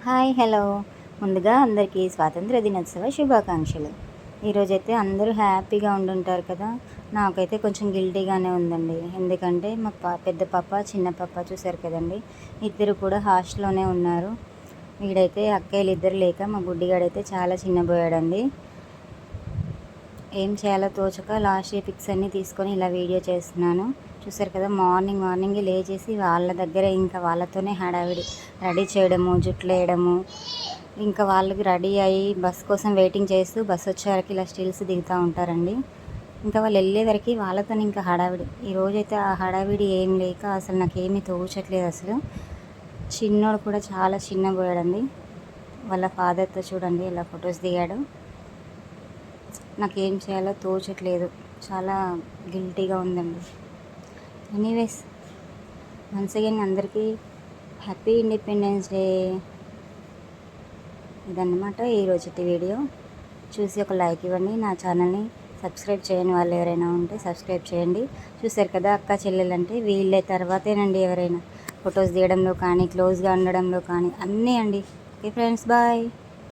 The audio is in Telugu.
హాయ్ హలో ముందుగా అందరికీ స్వాతంత్ర దినోత్సవ శుభాకాంక్షలు. ఈరోజైతే అందరూ హ్యాపీగా ఉండుంటారు కదా. నాకైతే కొంచెం గిల్టీగానే ఉందండి. ఎందుకంటే మా పెద్ద పాప చిన్న పాప చూశారు కదండి, ఇద్దరు కూడా హాస్టల్లోనే ఉన్నారు. వీడైతే అక్కయ్యలు ఇద్దరు లేక మా బుడ్డిగాడైతే చాలా చిన్నబోయాడండి. ఏం చేయాలో తోచక లాస్ట్ పిక్స్ అన్నీ తీసుకొని ఇలా వీడియో చేస్తున్నాను. చూసారు కదా, మార్నింగే లేచేసి వాళ్ళ దగ్గర ఇంకా వాళ్ళతోనే హడావిడి, రెడీ చేయడము, జుట్లు వేయడము, ఇంకా వాళ్ళకి రెడీ అయ్యి బస్ కోసం వెయిటింగ్ చేస్తూ బస్ వచ్చేవరకు ఇలా స్టిల్స్ దిగుతూ ఉంటారండి. ఇంకా వాళ్ళు వెళ్ళే వరకు వాళ్ళతో ఇంకా హడావిడి. ఈరోజైతే ఆ హడావిడి ఏం లేక అసలు నాకేమీ తోచట్లేదు. అసలు చిన్నోడు కూడా చాలా చిన్నబోయాడండి. వాళ్ళ ఫాదర్తో చూడండి ఇలా ఫొటోస్ దిగాడు. నాకేం చేయాలో తోచట్లేదు, చాలా గిల్టీగా ఉందండి. ఎనీవేస్, వన్స్ అగైన్ అందరికీ హ్యాపీ ఇండిపెండెన్స్ డే. ఇదన్నమాట ఈరోజుటి వీడియో. చూసి ఒక లైక్ ఇవ్వండి. నా ఛానల్ని సబ్స్క్రైబ్ చేయని వాళ్ళు ఎవరైనా ఉంటే సబ్స్క్రైబ్ చేయండి. చూశారు కదా, అక్క చెల్లెలు అంటే వీళ్ళే తర్వాతేనండి ఎవరైనా ఫొటోస్ తీయడంలో కానీ, క్లోజ్గా ఉండడంలో కానీ అన్నీ అండి. Okay friends, bye.